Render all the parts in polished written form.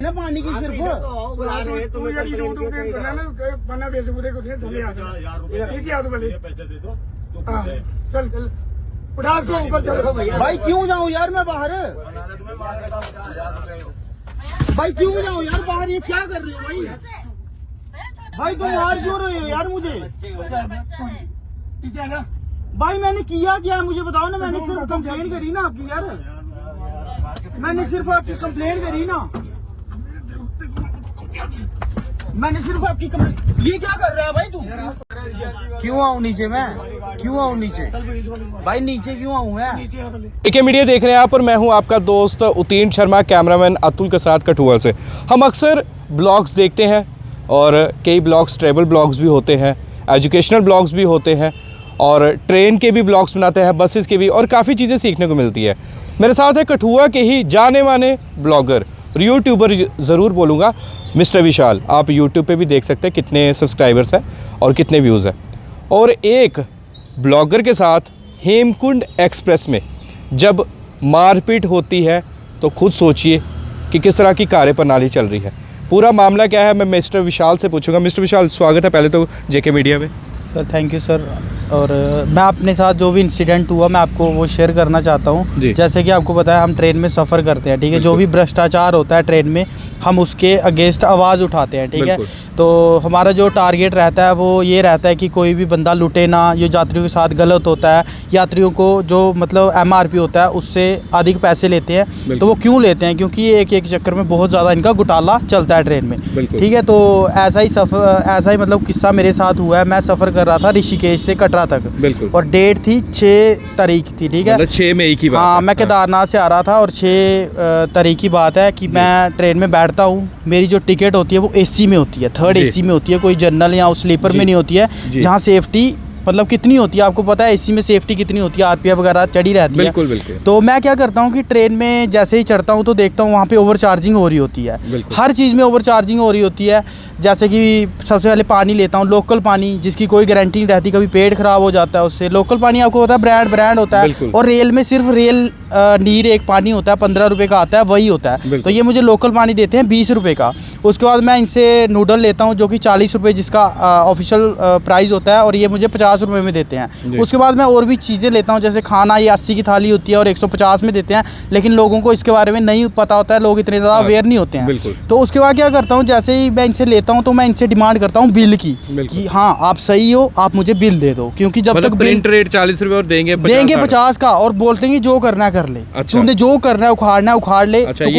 ना पानी की सिर्फ चल चल उठास को ऊपर चलो भाई क्यों जाऊँ यार मैं बाहर। भाई क्यों जाऊँ यार बाहर, ये क्या कर रहे हो भाई। भाई तुम मार क्यों रहे हो यार मुझे। पीछे आना भाई मैंने किया क्या मुझे बताओ ना। मैंने सिर्फ कंप्लेन करी ना आपकी यार, मैंने सिर्फ आपकी कंप्लेन करी ना। मैंने सिर्फ आपकी कंप्लेन। ये क्या कर रहा है भाई तू। क्यों आऊँ नीचे मैं, क्यों आऊँ नीचे भाई, नीचे क्यों आऊँ मैं। एके मीडिया देख रहे हैं आप और मैं हूं आपका दोस्त उतीन शर्मा, कैमरामैन अतुल के साथ कठुआ से। हम अक्सर ब्लॉग्स देखते हैं और कई ब्लॉग्स ट्रैवल ब्लॉग्स भी होते हैं, एजुकेशनल ब्लॉग्स भी होते हैं और ट्रेन के भी ब्लॉग्स बनाते हैं, बसेस के भी, और काफ़ी चीज़ें सीखने को मिलती है। मेरे साथ है कठुआ के ही जाने माने ब्लॉगर, यूट्यूबर ज़रूर बोलूँगा, मिस्टर विशाल। आप यूट्यूब पे भी देख सकते हैं कितने सब्सक्राइबर्स हैं और कितने व्यूज़ हैं। और एक ब्लॉगर के साथ हेमकुंड एक्सप्रेस में जब मारपीट होती है तो खुद सोचिए कि किस तरह की कार्यप्रणाली चल रही है। पूरा मामला क्या है मैं मिस्टर विशाल से पूछूंगा। मिस्टर विशाल, स्वागत है पहले तो जेके मीडिया में। Sir thank you sir. और मैं अपने साथ जो भी इंसिडेंट हुआ मैं आपको वो शेयर करना चाहता हूँ। जैसे कि आपको पता है हम ट्रेन में सफ़र करते हैं, ठीक है। जो भी भ्रष्टाचार होता है ट्रेन में हम उसके अगेंस्ट आवाज़ उठाते हैं, ठीक है। तो हमारा जो टारगेट रहता है वो ये रहता है कि कोई भी बंदा लुटे ना। ये यात्रियों के साथ गलत होता है, यात्रियों को जो मतलब MRP होता है उससे अधिक पैसे लेते हैं। तो वो क्यों लेते हैं, क्योंकि ये एक चक्कर में बहुत ज़्यादा इनका घोटाला चलता है ट्रेन में, ठीक है। तो ऐसा ही मतलब किस्सा मेरे साथ हुआ है। मैं सफ़र कर रहा था ऋषिकेश से कटरा तक, और डेट थी 6 तारीख थी, ठीक है। 6 मई की बात। हाँ, मैं केदारनाथ से आ रहा था और 6 तारीख की बात है कि मैं ट्रेन में बैठता हूँ। मेरी जो टिकट होती है वो AC में होती है, 3rd AC में होती है, कोई जनरल या स्लीपर में नहीं होती है, जहाँ सेफ्टी मतलब कितनी होती है आपको पता है। AC में सेफ्टी कितनी होती है, RPF वगैरह चढ़ी रहती है। बिल्कुल बिल्कुल। तो मैं क्या करता हूँ कि ट्रेन में जैसे ही चढ़ता हूँ तो देखता हूँ वहाँ पे ओवर चार्जिंग हो रही होती है। हर चीज़ में ओवर चार्जिंग हो रही होती है। जैसे कि सबसे पहले पानी लेता हूँ, लोकल पानी जिसकी कोई गारंटी नहीं रहती, कभी पेट ख़राब हो जाता है उससे। लोकल पानी आपको पता है ब्रांड होता है। और रेल में सिर्फ रेल नीर एक पानी होता है, 15 रुपये का आता है, वही होता है। तो ये मुझे लोकल पानी देते हैं 20 रुपये का। उसके बाद मैं इनसे नूडल लेता हूँ जो कि 40 रुपये जिसका ऑफिशियल प्राइस होता है, और ये मुझे 50 रुपये में देते हैं। उसके बाद मैं और भी चीज़ें लेता हूँ, जैसे खाना ये 80 की थाली होती है और 150 में देते हैं, लेकिन लोगों को इसके बारे में नहीं पता होता है, लोग इतने ज़्यादा अवेयर नहीं होते हैं। तो उसके बाद क्या करता हूँ, जैसे ही मैं इनसे लेता हूँ तो मैं इनसे डिमांड करता हूँ बिल की कि हाँ आप सही हो, आप मुझे बिल दे दो, क्योंकि जब तक प्रिंट रेट 40 रुपये और देंगे 50 का, और बोलते हैं जो करना है कर ले। तूने जो करना है उखाड़ना है उखाड़ ले। अच्छा, तो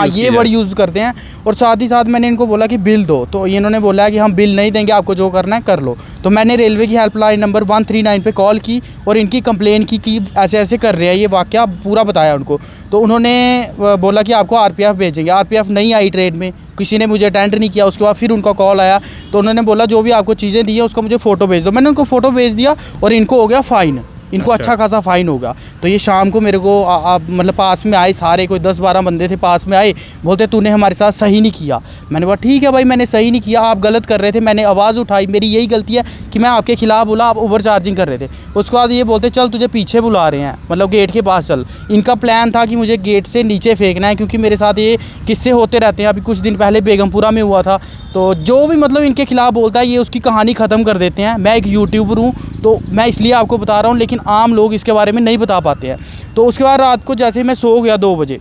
ये वर्ड यूज़ करते हैं। और साथ ही साथ मैंने इनको बोला कि बिल दो, तो इन्होंने बोला कि हम बिल नहीं देंगे, आपको जो करना है कर लो। तो मैंने रेलवे की हेल्पलाइन नंबर 139 पे कॉल की और इनकी कंप्लेन की कि ऐसे ऐसे कर रहे हैं, ये वाकया पूरा बताया उनको। तो उन्होंने बोला कि आपको RPF भेजेंगे। RPF नहीं आई ट्रेन में, किसी ने मुझे अटेंड नहीं किया। उसके बाद फिर उनका कॉल आया तो उन्होंने बोला जो भी आपको चीज़ें दी है उसका मुझे फ़ोटो भेज दो। मैंने उनको फ़ोटो भेज दिया और इनको हो गया फ़ाइन। इनको अच्छा खासा फ़ाइन होगा। तो ये शाम को मेरे को मतलब पास में आए सारे, कोई 10-12 बंदे थे पास में आए, बोलते तूने हमारे साथ सही नहीं किया। मैंने बोला ठीक है भाई मैंने सही नहीं किया, आप गलत कर रहे थे, मैंने आवाज़ उठाई, मेरी यही गलती है कि मैं आपके खिलाफ बोला, आप ओवर चार्जिंग कर रहे थे। उसके बाद ये बोलते चल तुझे पीछे बुला रहे हैं, मतलब गेट के पास चल। इनका प्लान था कि मुझे गेट से नीचे फेंकना है, क्योंकि मेरे साथ ये किस्से होते रहते हैं। अभी कुछ दिन पहले बेगमपुरा में हुआ था। तो जो भी मतलब इनके खिलाफ बोलता है ये उसकी कहानी ख़त्म कर देते हैं। मैं एक यूट्यूबर हूँ तो मैं इसलिए आपको बता रहा हूँ, लेकिन आम लोग इसके बारे में नहीं बता पाते हैं। तो उसके बाद रात को जैसे मैं सो गया 2 बजे,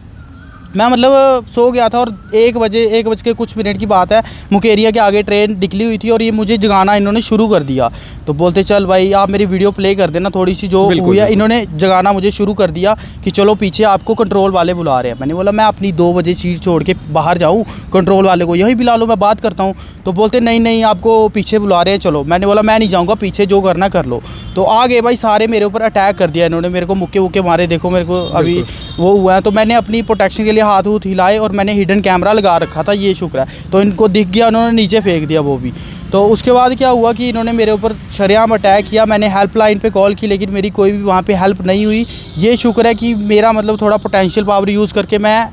मैं मतलब सो गया था और 1 बज के कुछ मिनट की बात है, मुकेरिया के आगे ट्रेन निकली हुई थी और ये मुझे जगाना इन्होंने शुरू कर दिया। तो बोलते चल भाई आप मेरी वीडियो प्ले कर देना थोड़ी सी जो हुई है। इन्होंने जगाना मुझे शुरू कर दिया कि चलो पीछे आपको कंट्रोल वाले बुला रहे हैं। मैंने बोला मैं अपनी 2 बजे सीट छोड़ के बाहर जाऊँ, कंट्रोल वाले को यही बुला लो, मैं बात करता हूँ। तो बोलते नहीं आपको पीछे बुला रहे हैं चलो। मैंने बोला मैं नहीं जाऊँगा, पीछे जो करना कर लो। तो आ गए भाई सारे, मेरे ऊपर अटैक कर दिया इन्होंने, मेरे को मुक्के वुक्के मारे, देखो मेरे को अभी वो हुआ है। तो मैंने अपनी प्रोटेक्शन के लिए हाथ वूथ हिलाए और मैंने हिडन कैमरा लगा रखा था, ये शुक्र है। तो इनको दिख गया, उन्होंने नीचे फेंक दिया वो भी। तो उसके बाद क्या हुआ कि इन्होंने मेरे ऊपर शरेआम अटैक किया। मैंने हेल्पलाइन पे कॉल की लेकिन मेरी कोई भी वहाँ पे हेल्प नहीं हुई। ये शुक्र है कि मेरा मतलब थोड़ा पोटेंशियल पावर यूज़ करके मैं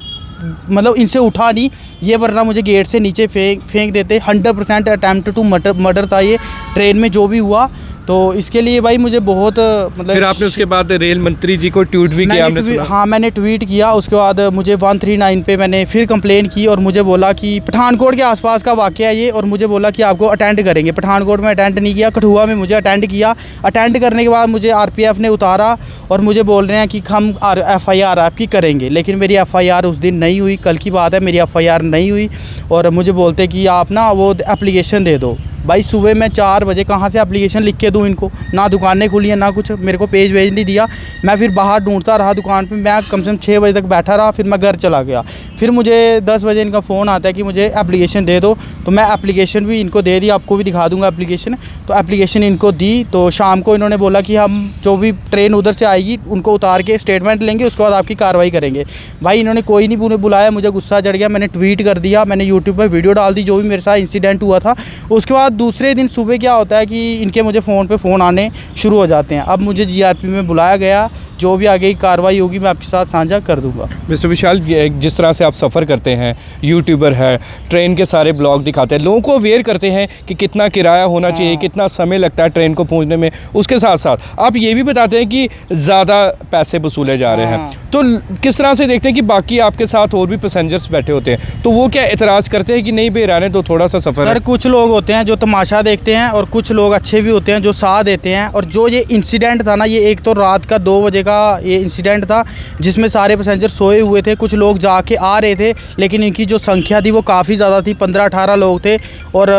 मतलब इनसे उठा नहीं, ये वरना मुझे गेट से नीचे फेंक देते। 100% अटैम्प्ट टू मर्डर था ये ट्रेन में जो भी हुआ। तो इसके लिए भाई मुझे बहुत मतलब फिर आपने उसके बाद रेल मंत्री जी को ट्वीट भी किया हमने सुना। हाँ मैंने ट्वीट किया, उसके बाद मुझे 139 पे मैंने फिर कंप्लेन की और मुझे बोला कि पठानकोट के आसपास का वाक़या है ये, और मुझे बोला कि आपको अटेंड करेंगे। पठानकोट में अटेंड नहीं किया, कठुआ में मुझे अटेंड किया। अटेंड करने के बाद मुझे RPF ने उतारा और मुझे बोल रहे हैं कि हम FIR आपकी करेंगे, लेकिन मेरी FIR उस दिन नहीं हुई। कल की बात है, मेरी FIR नहीं हुई और मुझे बोलते कि आप ना वो एप्लीकेशन दे दो। भाई सुबह मैं 4 बजे कहाँ से एप्लीकेशन लिख के दूँ इनको, ना दुकानें खुली हैं ना कुछ, मेरे को पेज भेज नहीं दिया। मैं फिर बाहर ढूंढता रहा दुकान पे, मैं कम से कम 6 बजे तक बैठा रहा, फिर मैं घर चला गया। फिर मुझे 10 बजे इनका फ़ोन आता है कि मुझे एप्लीकेशन दे दो, तो मैं एप्लीकेशन भी इनको दे दी, आपको भी दिखा दूँगा एप्लीकेशन। तो एप्लीकेशन इनको दी, तो शाम को इन्होंने बोला कि हम जो भी ट्रेन उधर से आएगी उनको उतार के स्टेटमेंट लेंगे, उसके बाद आपकी कार्रवाई करेंगे। भाई इन्होंने कोई नहीं बुलाया, मुझे गुस्सा चढ़ गया, मैंने ट्वीट कर दिया, मैंने यूट्यूब पर वीडियो डाल दी जो भी मेरे साथ इंसिडेंट हुआ था। उसके बाद दूसरे दिन सुबह क्या होता है कि इनके मुझे फ़ोन पे फ़ोन आने शुरू हो जाते हैं। अब मुझे GRP में बुलाया गया, जो भी आगे की कार्रवाई होगी मैं आपके साथ साझा कर दूंगा। मिस्टर विशाल, जिस तरह से आप सफ़र करते हैं, यूट्यूबर है, ट्रेन के सारे ब्लॉग दिखाते हैं, लोगों को अवेयर करते हैं कि कितना किराया होना चाहिए, कितना समय लगता है ट्रेन को पहुंचने में, उसके साथ साथ आप ये भी बताते हैं कि ज़्यादा पैसे वसूले जा रहे हैं। तो किस तरह से देखते हैं कि बाकी आपके साथ और भी पैसेंजर्स बैठे होते हैं, तो वो क्या एतराज़ करते हैं कि नहीं भाई रहने दो, थोड़ा सा सफ़र सर कुछ लोग होते हैं जो तमाशा देखते हैं और कुछ लोग अच्छे भी होते हैं जो साथ देते हैं। और जो ये इंसिडेंट था ना, ये एक तो रात का 2 बजे का ये इंसिडेंट था जिसमें सारे पैसेंजर सोए हुए थे, कुछ लोग जाके आ रहे थे, लेकिन इनकी जो संख्या थी वो काफ़ी ज़्यादा थी, 15-18 लोग थे। और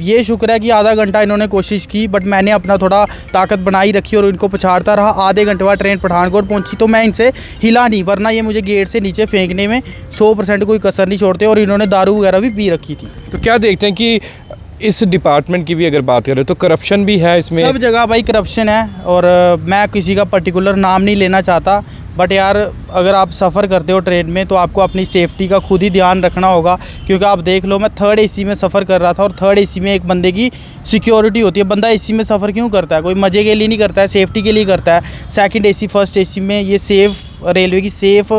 ये शुक्र है कि आधा घंटा इन्होंने कोशिश की, बट मैंने अपना थोड़ा ताकत बनाई रखी और इनको पछाड़ता रहा। आधे घंटे बाद ट्रेन पठानकोट पहुंची तो मैं इनसे हिला नहीं, वरना ये मुझे गेट से नीचे फेंकने में 100% कोई कसर नहीं छोड़ते। और इन्होंने दारू वगैरह भी पी रखी थी। तो क्या देखते हैं कि इस डिपार्टमेंट की भी अगर बात करें तो करप्शन भी है इसमें? सब जगह भाई करप्शन है, और मैं किसी का पर्टिकुलर नाम नहीं लेना चाहता, बट यार अगर आप सफ़र करते हो ट्रेन में तो आपको अपनी सेफ्टी का खुद ही ध्यान रखना होगा। क्योंकि आप देख लो, मैं 3rd AC में सफ़र कर रहा था और 3rd AC में एक बंदे की सिक्योरिटी होती है। बंदा AC में सफ़र क्यों करता है? कोई मज़े के लिए नहीं करता है, सेफ्टी के लिए करता है। 2nd AC 1st AC में ये सेफ़ रेलवे की सेफ़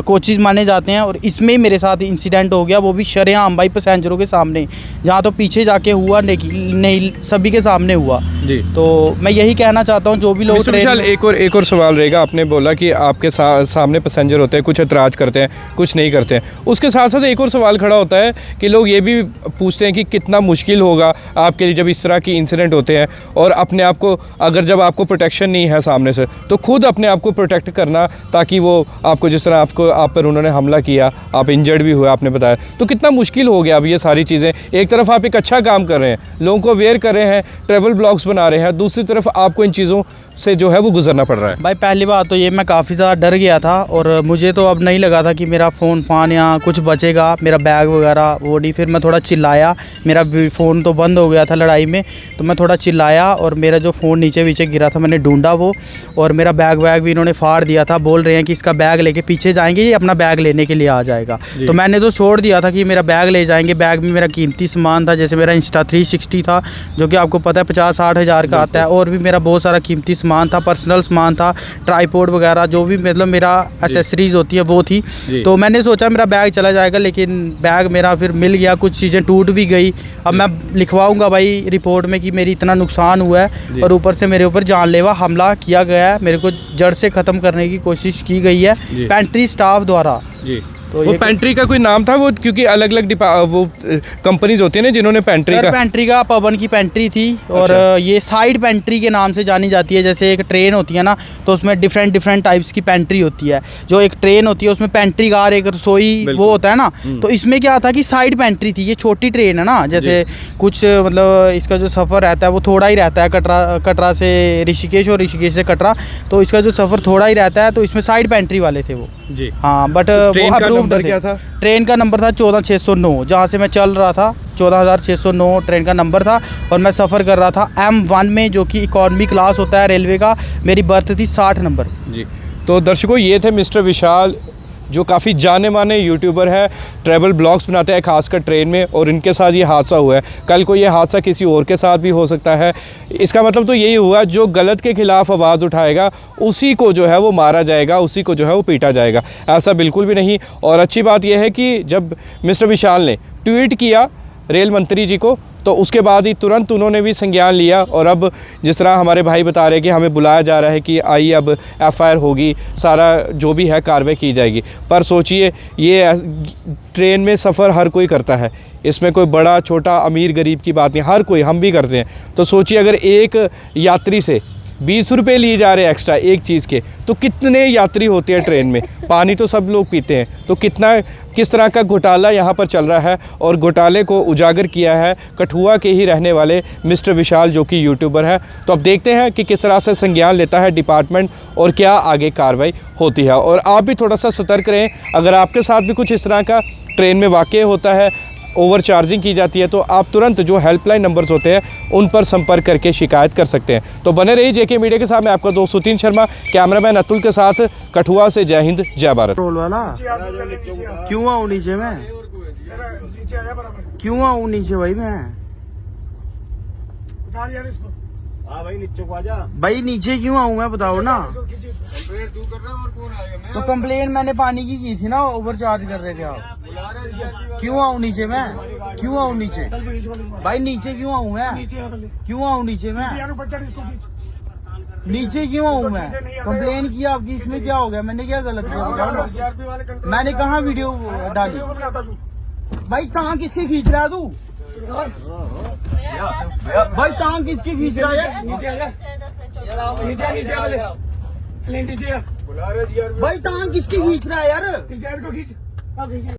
कोचेज़ माने जाते हैं, और इसमें ही मेरे साथ इंसिडेंट हो गया, वो भी शरेआम भाई पैसेंजरों के सामने, जहाँ तो पीछे जाके हुआ नहीं, सभी के सामने हुआ जी। तो मैं यही कहना चाहता हूँ जो भी लोग एक और सवाल रहेगा। आपने बोला कि आपके सामने पैसेंजर होते हैं, कुछ एतराज़ करते हैं, कुछ नहीं करते हैं। उसके साथ साथ एक और सवाल खड़ा होता है कि लोग ये भी पूछते हैं कि कितना मुश्किल होगा आपके लिए जब इस तरह की इंसिडेंट होते हैं, और अपने आप को अगर जब आपको प्रोटेक्शन नहीं है सामने से, तो खुद अपने आप को प्रोटेक्ट करना, ताकि वो आपको जिस तरह आप पर उन्होंने हमला किया, आप इंजर्ड भी हुए आपने बताया, तो कितना मुश्किल हो गया अब ये सारी चीज़ें। एक तरफ आप एक अच्छा काम कर रहे हैं, लोगों को अवेयर कर रहे हैं, ट्रैवल ब्लॉग्स बना रहे हैं, दूसरी तरफ आपको इन चीज़ों से जो है वो गुजरना पड़ रहा है। भाई पहली बात तो ये मैं काफ़ी ज़्यादा डर गया था, और मुझे तो अब नहीं लगा था कि मेरा फ़ोन फान या कुछ बचेगा, मेरा बैग वगैरह वो नहीं। फिर मैं थोड़ा चिल्लाया, मेरा फ़ोन तो बंद हो गया था लड़ाई में, तो मैं थोड़ा चिल्लाया और मेरा जो फ़ोन नीचे गिरा था मैंने ढूंढा वो, और मेरा बैग भी इन्होंने फाड़ दिया था। बोल रहे हैं कि इसका बैग लेके पीछे जाएंगे, ये अपना बैग लेने के लिए आ जाएगा। तो मैंने तो छोड़ दिया था कि मेरा बैग ले जाएंगे। बैग में मेरा कीमती सामान था, जैसे मेरा Insta360 था जो कि आपको पता है 50-60 हज़ार का आता है, और भी मेरा बहुत सारा कीमती सामान था, पर्सनल सामान था, ट्राईपोड वगैरह जो भी मतलब मेरा एसेसरीज होती है वो थी। तो मैंने सोचा मेरा बैग चला जाएगा, लेकिन बैग मेरा फिर मिल गया, कुछ चीज़ें टूट भी गई। अब मैं लिखवाऊंगा भाई रिपोर्ट में कि मेरी इतना नुकसान हुआ है, और ऊपर से मेरे ऊपर जानलेवा हमला किया गया है, मेरे को जड़ से ख़त्म करने की कोशिश की गई है पेंट्री स्टाफ द्वारा। तो वो पेंट्री का कोई नाम था वो, क्योंकि अलग अलग वो कंपनीज होती है ना जिन्होंने पेंट्री का पवन की पेंट्री थी, और ये साइड पेंट्री के नाम से जानी जाती है। जैसे एक ट्रेन होती है ना, तो उसमें डिफरेंट टाइप्स की पेंट्री होती है। जो एक ट्रेन होती है उसमें पेंट्री कार, एक रसोई वो होता है ना, तो इसमें क्या था कि साइड पेंट्री थी। ये छोटी ट्रेन है ना, जैसे कुछ मतलब इसका जो सफ़र रहता है वो थोड़ा ही रहता है, कटरा से ऋषिकेश और ऋषिकेश से कटरा, तो इसका जो सफ़र थोड़ा ही रहता है, तो इसमें साइड पेंट्री वाले थे वो जी। हाँ, बट क्या था? ट्रेन का नंबर था 14609, जहाँ से मैं चल रहा था 14609 ट्रेन का नंबर था, और मैं सफ़र कर रहा था M1 में, जो कि इकॉनमी क्लास होता है रेलवे का। मेरी बर्थ थी 60 नंबर जी। तो दर्शकों, ये थे मिस्टर विशाल, जो काफ़ी जाने माने यूट्यूबर है, ट्रैवल ब्लॉग्स बनाते हैं खासकर ट्रेन में, और इनके साथ ये हादसा हुआ है। कल को ये हादसा किसी और के साथ भी हो सकता है। इसका मतलब तो यही हुआ, जो गलत के ख़िलाफ़ आवाज़ उठाएगा उसी को जो है वो मारा जाएगा, उसी को जो है वो पीटा जाएगा। ऐसा बिल्कुल भी नहीं। और अच्छी बात यह है कि जब मिस्टर विशाल ने ट्वीट किया रेल मंत्री जी को, तो उसके बाद ही तुरंत उन्होंने भी संज्ञान लिया। और अब जिस तरह हमारे भाई बता रहे हैं कि हमें बुलाया जा रहा है कि आइए अब एफआईआर होगी, सारा जो भी है कार्रवाई की जाएगी। पर सोचिए, ये ट्रेन में सफ़र हर कोई करता है, इसमें कोई बड़ा छोटा अमीर गरीब की बात नहीं, हर कोई, हम भी करते हैं। तो सोचिए अगर एक यात्री से 20 रुपये लिए जा रहे हैं एक्स्ट्रा एक चीज़ के, तो कितने यात्री होते हैं ट्रेन में। पानी तो सब लोग पीते हैं, तो किस तरह का घोटाला यहाँ पर चल रहा है। और घोटाले को उजागर किया है कठुआ के ही रहने वाले मिस्टर विशाल, जो कि यूट्यूबर है। तो अब देखते हैं कि किस तरह से संज्ञान लेता है डिपार्टमेंट और क्या आगे कार्रवाई होती है। और आप भी थोड़ा सा सतर्क रहें, अगर आपके साथ भी कुछ इस तरह का ट्रेन में वाक़या होता है, ओवर चार्जिंग की जाती है, तो आप तुरंत जो हेल्पलाइन नंबर्स होते हैं उन पर संपर्क करके शिकायत कर सकते हैं। तो बने रहिए जेके मीडिया के साथ, मैं आपका दोस्त उतीन शर्मा, कैमरामैन अतुल के साथ, कठुआ से। जय हिंद, जय भारत। रोल वाला क्यों आऊँ नीचे मैं? नीचे आया बराबर। क्यों आऊँ नीचे भाई मैं? उतार यार इसको। हाँ भाई नीचे को आजा। भाई नीचे क्यों आऊँ मैं, बताओ ना। खींची इसको। कंप्लेंट तू कर रहा है और कौन आएगा? तो कंप्लेन मैंने पानी की थी ना, ओवर चार्ज कर रहे थे आप। क्यों आऊँ नीचे मैं? क्यों आऊँ नीचे? चल पुलिस वाले। भाई नीचे क्यों आऊँ मैं? नीचे आ पहले। क्यों आऊँ नीचे मैं? यार ऊपर चढ़ इसको खींच। नीचे क्यों आऊँ मैं? कंप्लेन की आपकी, इसमें क्या हो गया? मैंने क्या गलत किया बताओ ना। सीआरपी वाले कंट्रोल मैंने कहाँ वीडियो डाली? वीडियो को बनाता तू। भाई टांग किसके खींच रहा है तू? भाई टांग किसके खींच रहा है? नीचे आया। नीचे आ पहले। पहले नीचे आ। बुला रहे जीआरपी। भाई टांग किसकी खींच रहा है यार? नीचे आ, इनको खींच। हाँ खींच।